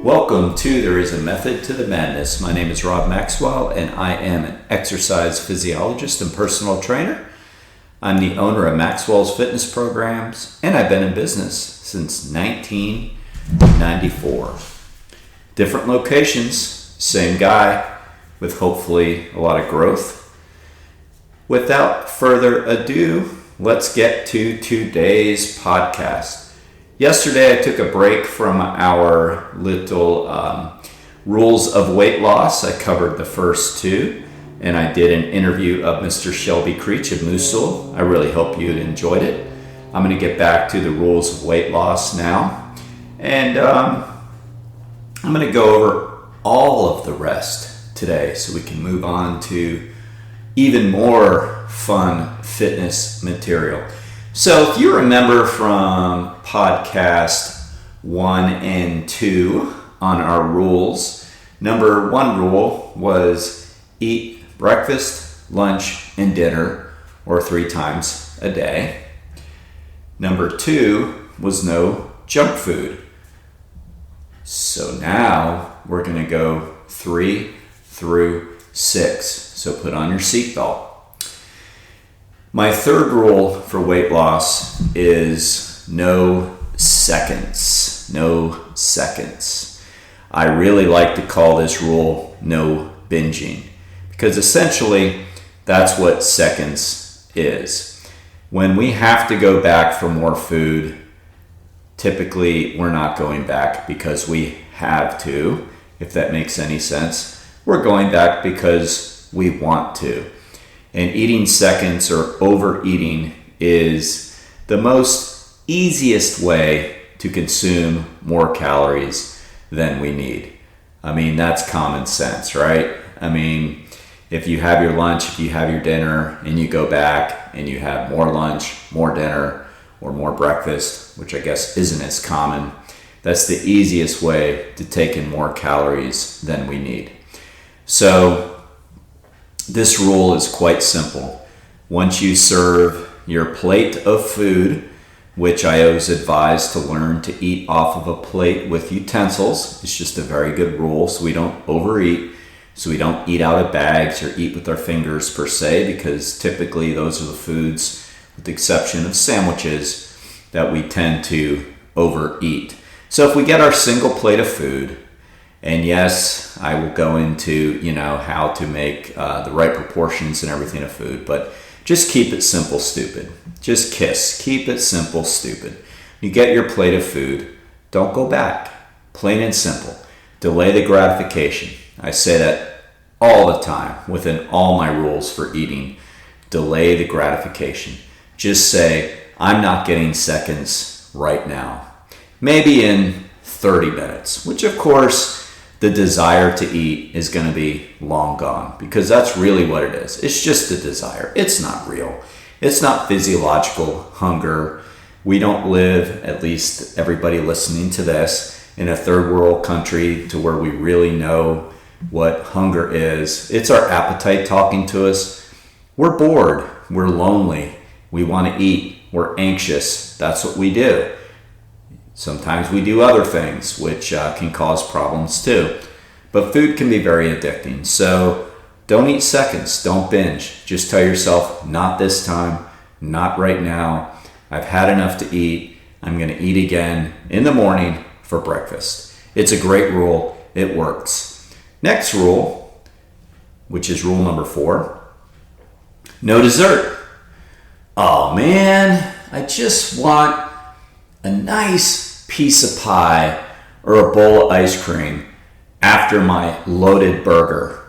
Welcome to There Is a Method to the Madness. My name is Rob Maxwell and I am an exercise physiologist and personal trainer. I'm the owner of Maxwell's Fitness Programs and I've been in business since 1994. Different locations, same guy with hopefully a lot of growth. Without further ado, let's get to today's podcast. Yesterday, I took a break from our little rules of weight loss. I covered the first two, and I did an interview of Mr. Shelby Creech of Moosul. I really hope you enjoyed it. I'm going to get back to the rules of weight loss now, and I'm going to go over all of the rest today so we can move on to even more fun fitness material. So if you remember from podcast 1 and 2 on our rules, number 1 rule was eat breakfast, lunch, and dinner, or 3 times a day. Number 2 was no junk food. So now we're going to go 3 through 6. So put on your seatbelt. My third rule for weight loss is no seconds. No seconds. I really like to call this rule no binging because essentially that's what seconds is. When we have to go back for more food, typically we're not going back because we have to, if that makes any sense. We're going back because we want to. And eating seconds or overeating is the most easiest way to consume more calories than we need. I mean, that's common sense, right? I mean, if you have your lunch, if you have your dinner, and you go back and you have more lunch, more dinner, or more breakfast, which I guess isn't as common, that's the easiest way to take in more calories than we need. So this rule is quite simple. Once you serve your plate of food, which I always advise to learn to eat off of a plate with utensils. It's just a very good rule so we don't overeat, so we don't eat out of bags or eat with our fingers per se, because typically those are the foods, with the exception of sandwiches, that we tend to overeat. So if we get our single plate of food, and yes, I will go into, how to make the right proportions and everything of food, but just keep it simple, stupid. Just KISS. Keep it simple, stupid. You get your plate of food, don't go back. Plain and simple. Delay the gratification. I say that all the time within all my rules for eating. Delay the gratification. Just say, I'm not getting seconds right now. Maybe in 30 minutes, which of course, the desire to eat is going to be long gone, because that's really what it is. It's just a desire. It's not real. It's not physiological hunger. We don't live, at least everybody listening to this, in a third world country to where we really know what hunger is. It's our appetite talking to us. We're bored. We're lonely. We want to eat. We're anxious. That's what we do. Sometimes we do other things which can cause problems too. But food can be very addicting. So don't eat seconds. Don't binge. Just tell yourself, not this time, not right now. I've had enough to eat. I'm going to eat again in the morning for breakfast. It's a great rule. It works. Next rule, which is rule number 4, no dessert. Oh man, I just want a nice piece of pie or a bowl of ice cream after my loaded burger.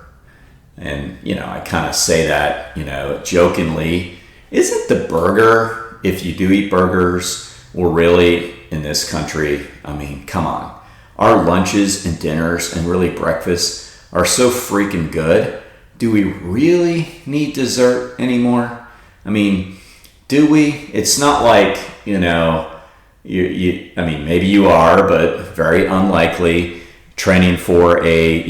And, I kind of say that, jokingly. Isn't the burger, if you do eat burgers, or really in this country, I mean, come on. Our lunches and dinners and really breakfasts are so freaking good. Do we really need dessert anymore? I mean, do we? It's not like, maybe you are, but very unlikely, training for a,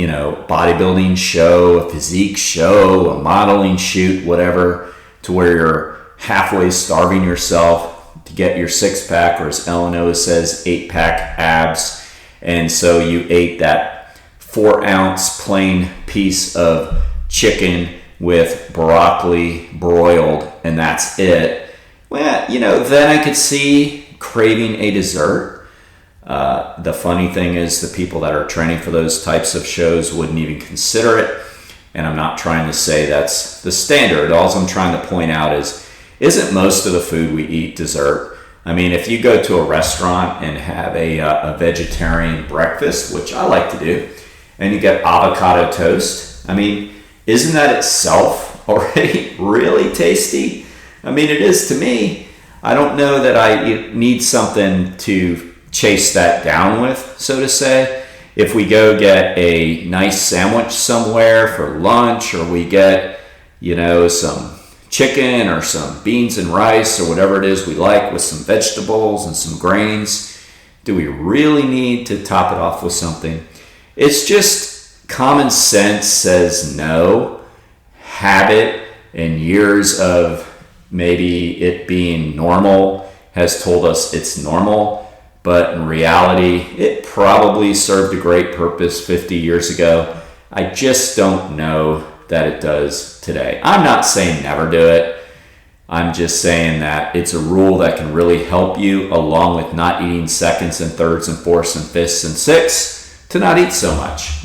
bodybuilding show, a physique show, a modeling shoot, whatever, to where you're halfway starving yourself to get your 6-pack, or as Ellen O says, 8-pack abs, And so you ate that 4-ounce plain piece of chicken with broccoli broiled, and that's it. Well, then I could see craving a dessert. The funny thing is the people that are training for those types of shows wouldn't even consider it. And I'm not trying to say that's the standard. All I'm trying to point out isn't most of the food we eat dessert? I mean, if you go to a restaurant and have a vegetarian breakfast, which I like to do, and you get avocado toast, I mean, isn't that itself already really tasty? I mean, it is to me. I don't know that I need something to chase that down with, so to say. If we go get a nice sandwich somewhere for lunch, or we get, some chicken or some beans and rice or whatever it is we like with some vegetables and some grains, do we really need to top it off with something? It's just common sense says no. Habit and years of maybe it being normal has told us it's normal. But in reality, it probably served a great purpose 50 years ago. I just don't know that it does today. I'm not saying never do it. I'm just saying that it's a rule that can really help you, along with not eating seconds and thirds and fourths and fifths and sixths, to not eat so much.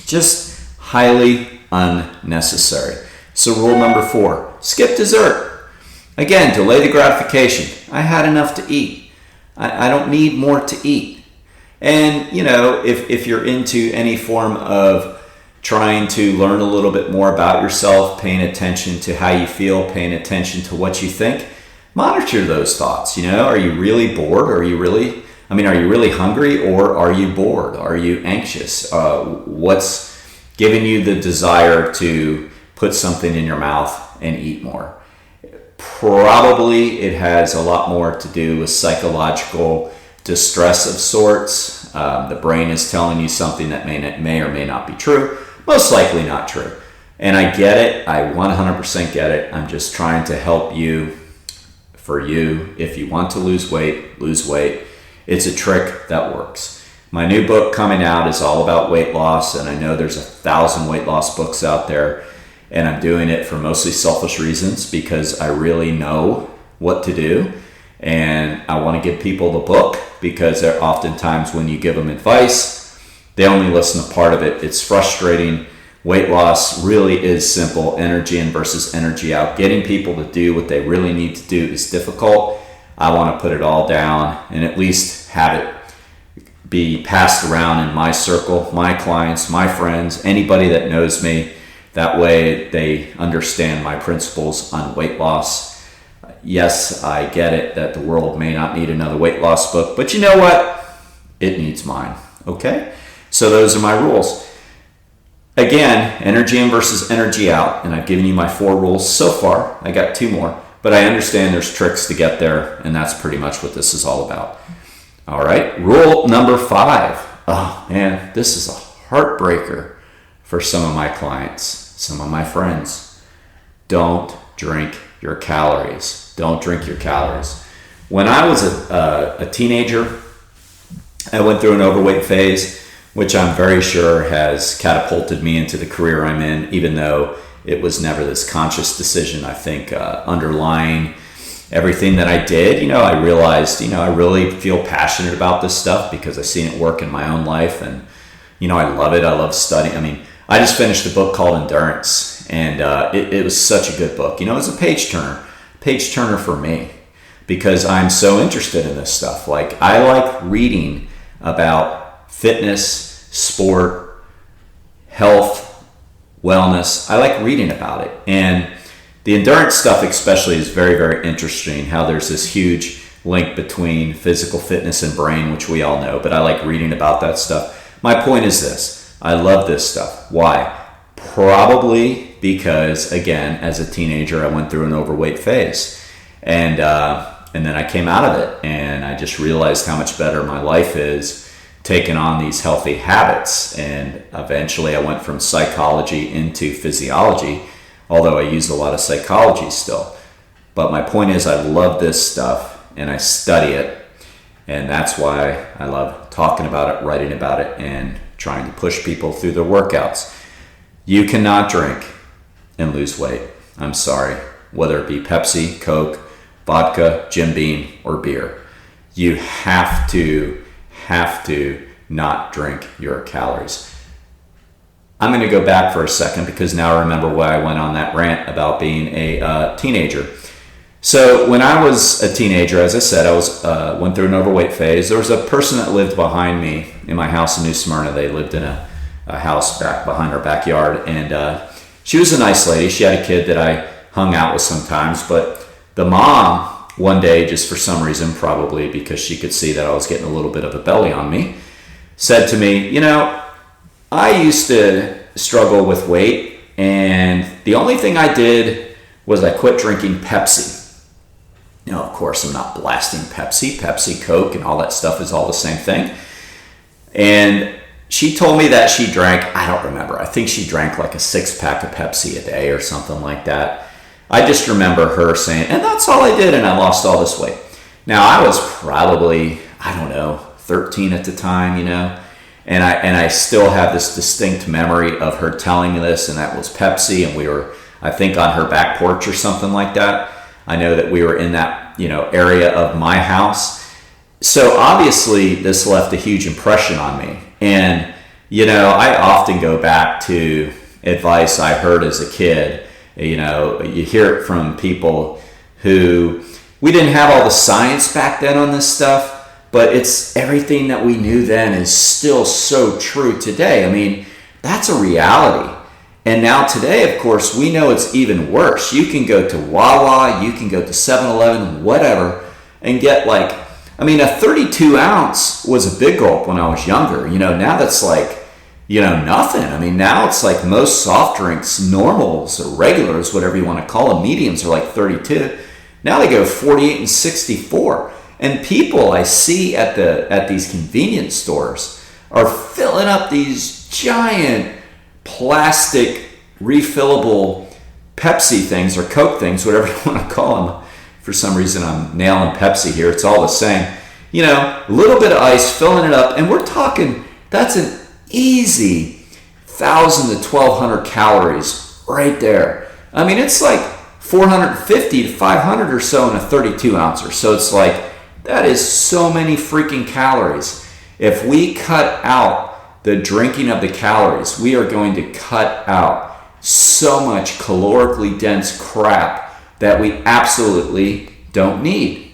Just highly unnecessary. So rule number 4, skip dessert. Again, delay the gratification. I had enough to eat. I don't need more to eat. And, if you're into any form of trying to learn a little bit more about yourself, paying attention to how you feel, paying attention to what you think, monitor those thoughts. Are you really bored? Are you really hungry, or are you bored? Are you anxious? What's giving you the desire to put something in your mouth and eat more? Probably it has a lot more to do with psychological distress of sorts. The brain is telling you something that may or may not be true. Most likely not true. And I get it. I 100% get it. I'm just trying to help you. For you, if you want to lose weight, lose weight. It's a trick that works. My new book coming out is all about weight loss, and I know there's 1,000 weight loss books out there. And I'm doing it for mostly selfish reasons because I really know what to do. And I want to give people the book because they're oftentimes, when you give them advice, they only listen to part of it. It's frustrating. Weight loss really is simple. Energy in versus energy out. Getting people to do what they really need to do is difficult. I want to put it all down and at least have it be passed around in my circle, my clients, my friends, anybody that knows me. That way they understand my principles on weight loss. Yes, I get it that the world may not need another weight loss book, but you know what? It needs mine, okay? So those are my rules. Again, energy in versus energy out, and I've given you my 4 rules so far. I got 2 more, but I understand there's tricks to get there, and that's pretty much what this is all about. All right, rule number 5. Oh man, this is a heartbreaker for some of my clients, some of my friends. Don't drink your calories. Don't drink your calories. When I was a teenager, I went through an overweight phase, which I'm very sure has catapulted me into the career I'm in, even though it was never this conscious decision. I think underlying everything that I did, I realized, I really feel passionate about this stuff because I've seen it work in my own life, and, I love it. I love studying. I just finished a book called Endurance, and it was such a good book. It was a page turner for me, because I'm so interested in this stuff. Like, I like reading about fitness, sport, health, wellness. I like reading about it. And the endurance stuff especially is very, very interesting, how there's this huge link between physical fitness and brain, which we all know, but I like reading about that stuff. My point is this. I love this stuff. Why? Probably because, again, as a teenager, I went through an overweight phase. And then I came out of it, and I just realized how much better my life is taking on these healthy habits. And eventually I went from psychology into physiology, although I use a lot of psychology still. But my point is, I love this stuff and I study it, and that's why I love talking about it, writing about it, and trying to push people through their workouts. You cannot drink and lose weight. I'm sorry. Whether it be Pepsi, Coke, vodka, Jim Beam, or beer. You have to not drink your calories. I'm going to go back for a second because now I remember why I went on that rant about being a teenager. So when I was a teenager, as I said, I went through an overweight phase. There was a person that lived behind me in my house in New Smyrna. They lived in a house back behind our backyard, and she was a nice lady. She had a kid that I hung out with sometimes, but the mom, one day, just for some reason, probably because she could see that I was getting a little bit of a belly on me, said to me, you know, I used to struggle with weight, and the only thing I did was I quit drinking Pepsi. Now, of course, I'm not blasting Pepsi, Coke, and all that stuff is all the same thing. And she told me that she drank, I don't remember, I think she drank like a 6-pack of Pepsi a day or something like that. I just remember her saying, and that's all I did, and I lost all this weight. Now, I was probably, 13 at the time, and I still have this distinct memory of her telling me this, and that was Pepsi, and we were, I think, on her back porch or something like that. I know that we were in that, area of my house. So obviously this left a huge impression on me. And, I often go back to advice I heard as a kid. You hear it from people who, we didn't have all the science back then on this stuff, but it's everything that we knew then is still so true today. I mean, that's a reality. And now today, of course, we know it's even worse. You can go to Wawa, you can go to 7-Eleven, whatever, and get a 32 ounce was a big gulp when I was younger. Now that's nothing. I mean, now it's like most soft drinks, normals or regulars, whatever you want to call them, mediums are like 32. Now they go 48 and 64. And people I see at these convenience stores are filling up these giant plastic refillable Pepsi things or Coke things, whatever you want to call them. For some reason, I'm nailing Pepsi here. It's all the same. A little bit of ice, filling it up, and we're talking, that's an easy 1,000 to 1,200 calories right there. I mean, it's like 450 to 500 or so in a 32 ouncer. So it's like, that is so many freaking calories. If we cut out the drinking of the calories, we are going to cut out so much calorically dense crap that we absolutely don't need.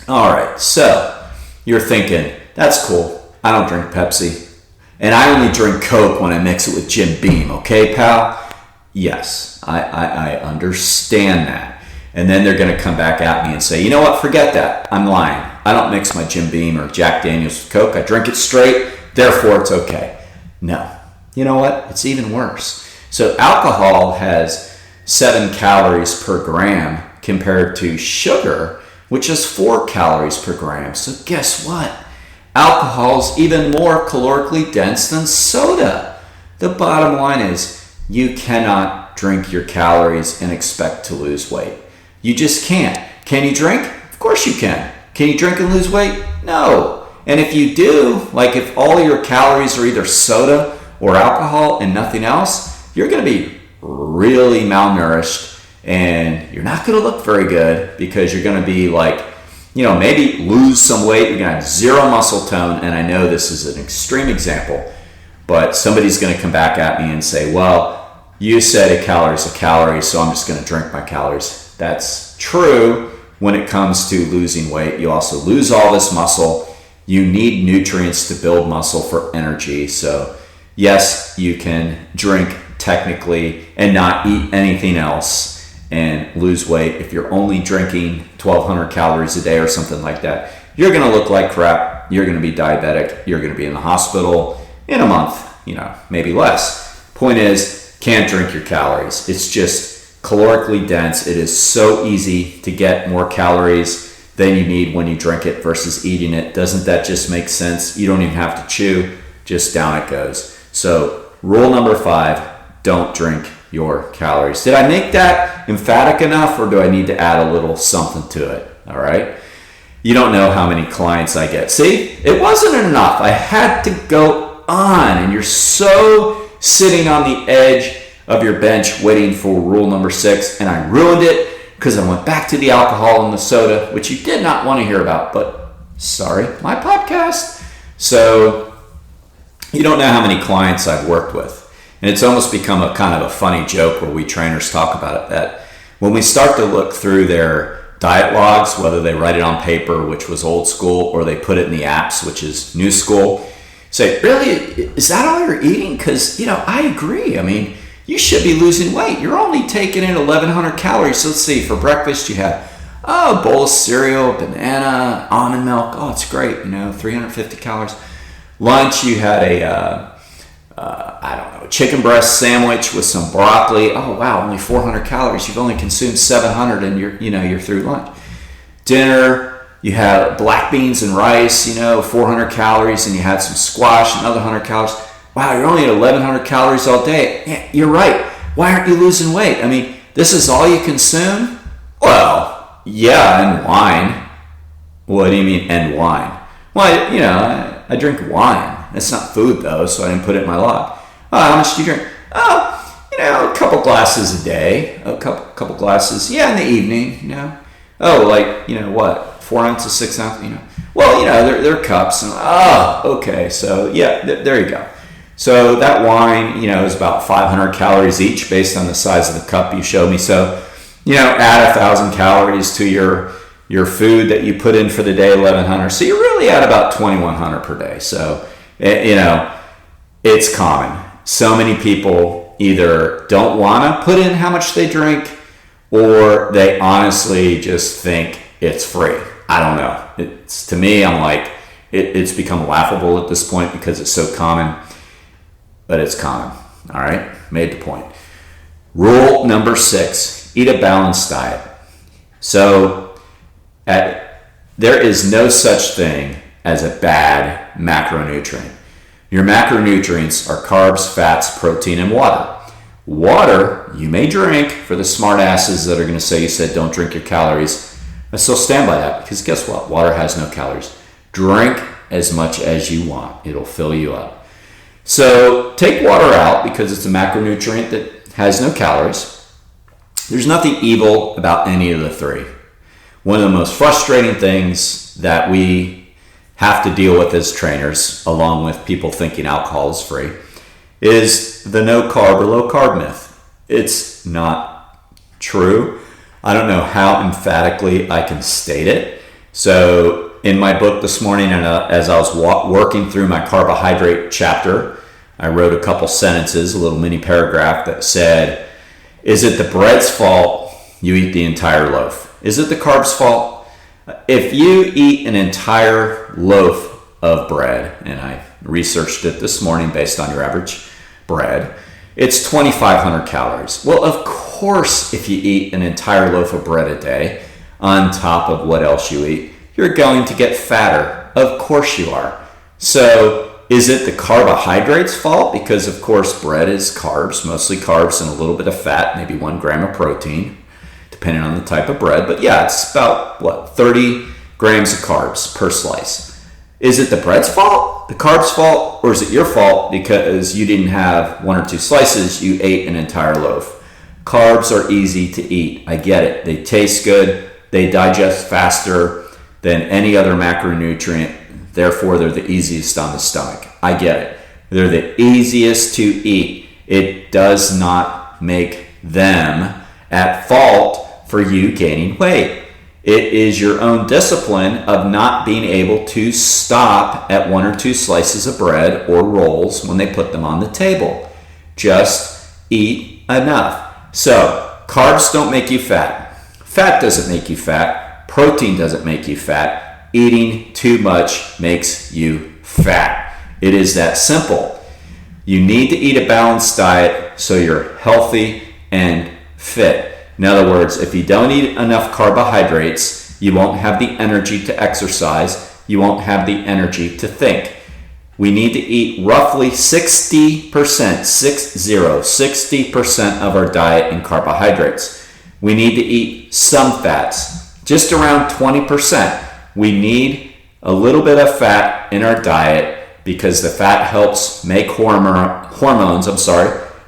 All right, so you're thinking, that's cool. I don't drink Pepsi. And I only drink Coke when I mix it with Jim Beam, okay, pal? Yes, I understand that. And then they're going to come back at me and say, you know what, forget that. I'm lying. I don't mix my Jim Beam or Jack Daniels with Coke. I drink it straight. Therefore, it's okay. No. You know what? It's even worse. So alcohol has 7 calories per gram compared to sugar, which is 4 calories per gram. So guess what? Alcohol is even more calorically dense than soda. The bottom line is you cannot drink your calories and expect to lose weight. You just can't. Can you drink? Of course you can. Can you drink and lose weight? No. And if you do, like if all your calories are either soda or alcohol and nothing else, you're going to be really malnourished and you're not going to look very good because you're going to be maybe lose some weight. You're going to have zero muscle tone. And I know this is an extreme example, but somebody's going to come back at me and say, well, you said a calorie is a calorie, so I'm just going to drink my calories. That's true when it comes to losing weight. You also lose all this muscle. You need nutrients to build muscle for energy. So yes, you can drink technically and not eat anything else and lose weight. If you're only drinking 1,200 calories a day or something like that, you're going to look like crap. You're going to be diabetic. You're going to be in the hospital in a month, maybe less. Point is, can't drink your calories. It's just calorically dense. It is so easy to get more calories than you need when you drink it versus eating it. Doesn't that just make sense? You don't even have to chew, just down it goes. So rule number 5, don't drink your calories. Did I make that emphatic enough or do I need to add a little something to it? All right. You don't know how many clients I get. See, it wasn't enough. I had to go on, and you're so sitting on the edge of your bench waiting for rule number 6, and I ruined it because I went back to the alcohol and the soda, which you did not want to hear about, but sorry, my podcast. So you don't know how many clients I've worked with. And it's almost become a kind of a funny joke where we trainers talk about it, that when we start to look through their diet logs, whether they write it on paper, which was old school, or they put it in the apps, which is new school, say, really, is that all you're eating? Because, I agree. I mean, you should be losing weight. You're only taking in 1,100 calories. So let's see, for breakfast you had a bowl of cereal, banana, almond milk. Oh, it's great, 350 calories. Lunch, you had a chicken breast sandwich with some broccoli. Oh wow, only 400 calories. You've only consumed 700 and you're through lunch. Dinner, you had black beans and rice, 400 calories, and you had some squash, another 100 calories. Wow, you're only at 1,100 calories all day. Yeah, you're right. Why aren't you losing weight? I mean, this is all you consume? Well, yeah, and wine. What do you mean, and wine? Well, I drink wine. It's not food though, so I didn't put it in my log. Oh, how much do you drink? Oh, a couple glasses a day. A couple glasses, in the evening, Oh, what? 4 ounces, 6 ounces, Well, they're cups. And, okay. So, there you go. So that wine, is about 500 calories each based on the size of the cup you showed me. So, add 1,000 calories to your food that you put in for the day, 1,100. So you're really at about 2,100 per day. So, it's common. So many people either don't want to put in how much they drink, or they honestly just think it's free. I don't know. To me, I'm like, it's become laughable at this point because it's so common, but it's common. All right, made the point. Rule number 6, eat a balanced diet. So there is no such thing as a bad macronutrient. Your macronutrients are carbs, fats, protein, and water. Water, you may drink, for the smart asses that are going to say you said don't drink your calories. I still stand by that because guess what? Water has no calories. Drink as much as you want. It'll fill you up. So take water out because it's a macronutrient that has no calories. There's nothing evil about any of the three. One of the most frustrating things that we have to deal with as trainers, along with people thinking alcohol is free, is the no carb or low carb myth. It's not true. I don't know how emphatically I can state it. So in my book this morning, and as I was working through my carbohydrate chapter, I wrote a couple sentences, a little mini paragraph that said, is it the bread's fault you eat the entire loaf? Is it the carb's fault? If you eat an entire loaf of bread, and I researched it this morning based on your average bread, it's 2,500 calories. Well, of course, if you eat an entire loaf of bread a day on top of what else you eat, you're going to get fatter. Of course you are. So is it the carbohydrates' fault? Because of course bread is carbs, mostly carbs and a little bit of fat, maybe 1 gram of protein, depending on the type of bread. But yeah, it's about 30 grams of carbs per slice. Is it the bread's fault, the carb's fault, or is it your fault because you didn't have 1 or 2 slices, you ate an entire loaf? Carbs are easy to eat. I get it. They taste good. They digest faster than any other macronutrient. Therefore, they're the easiest on the stomach. I get it. They're the easiest to eat. It does not make them at fault for you gaining weight. It is your own discipline of not being able to stop at 1 or 2 slices of bread or rolls when they put them on the table. Just eat enough. So, carbs don't make you fat. Fat doesn't make you fat. Protein doesn't make you fat. Eating too much makes you fat. It is that simple. You need to eat a balanced diet so you're healthy and fit. In other words, if you don't eat enough carbohydrates, you won't have the energy to exercise. You won't have the energy to think. We need to eat roughly 60% of our diet in carbohydrates. We need to eat some fats, just around 20%. We need a little bit of fat in our diet because the fat helps make hormones,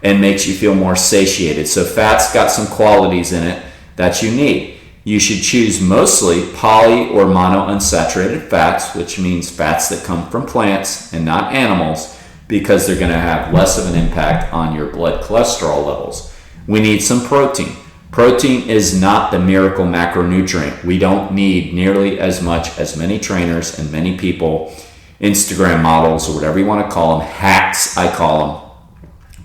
and makes you feel more satiated. So fat's got some qualities in it that you need. You should choose mostly poly or monounsaturated fats, which means fats that come from plants and not animals, because they're going to have less of an impact on your blood cholesterol levels. We need some protein. Protein is not the miracle macronutrient. We don't need nearly as much as many trainers and many people, Instagram models or whatever you want to call them, hacks I call them,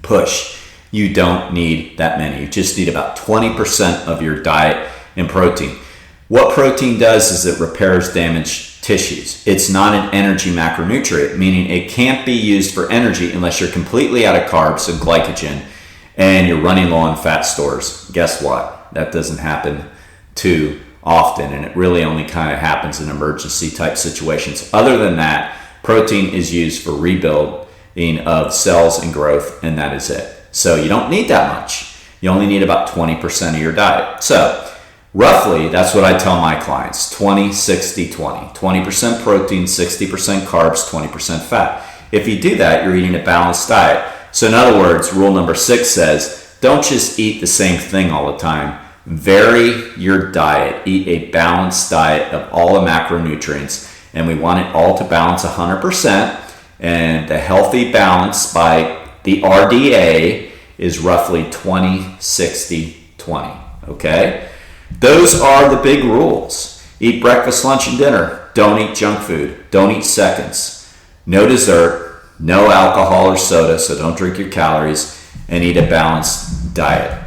push. You don't need that many. You just need about 20% of your diet in protein. What protein does is it repairs damaged tissues. It's not an energy macronutrient, meaning it can't be used for energy unless you're completely out of carbs and glycogen and you're running low on fat stores. Guess what? That doesn't happen too often, and it really only kind of happens in emergency type situations. Other than that, protein is used for rebuilding of cells and growth, and that is it. So you don't need that much. You only need about 20% of your diet. So roughly, that's what I tell my clients, 20, 60, 20. 20% protein, 60% carbs, 20% fat. If you do that, you're eating a balanced diet. So in other words, rule number 6 says, don't just eat the same thing all the time. Vary your diet. Eat a balanced diet of all the macronutrients. And we want it all to balance 100%. And the healthy balance by the RDA is roughly 20, 60, 20. Okay? Those are the big rules. Eat breakfast, lunch, and dinner. Don't eat junk food. Don't eat seconds. No dessert. No alcohol or soda, so don't drink your calories. And eat a balanced diet.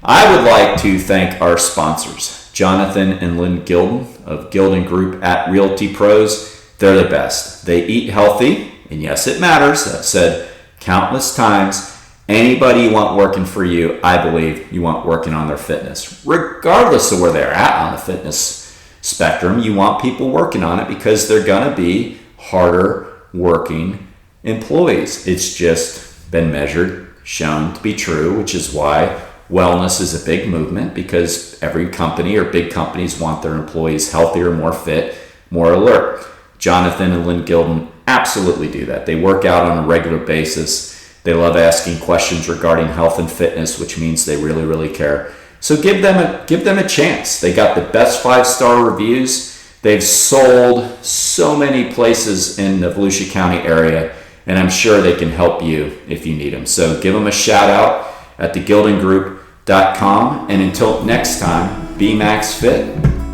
I would like to thank our sponsors, Jonathan and Lynn Gilden of Gilden Group at Realty Pros. They're the best. They eat healthy, and yes, it matters. I've said countless times. Anybody you want working for you, I believe you want working on their fitness. Regardless of where they're at on the fitness spectrum, you want people working on it because they're going to be harder working employees. It's just been measured, shown to be true, which is why wellness is a big movement, because every company or big companies want their employees healthier, more fit, more alert. Jonathan and Lynn Gilden absolutely do that. They work out on a regular basis. They love asking questions regarding health and fitness, which means they really, really care. So give them a chance. They got the best 5-star reviews. They've sold so many places in the Volusia County area, and I'm sure they can help you if you need them. So give them a shout out at thegildengroup.com. And until next time, be max fit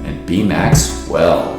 and be max well.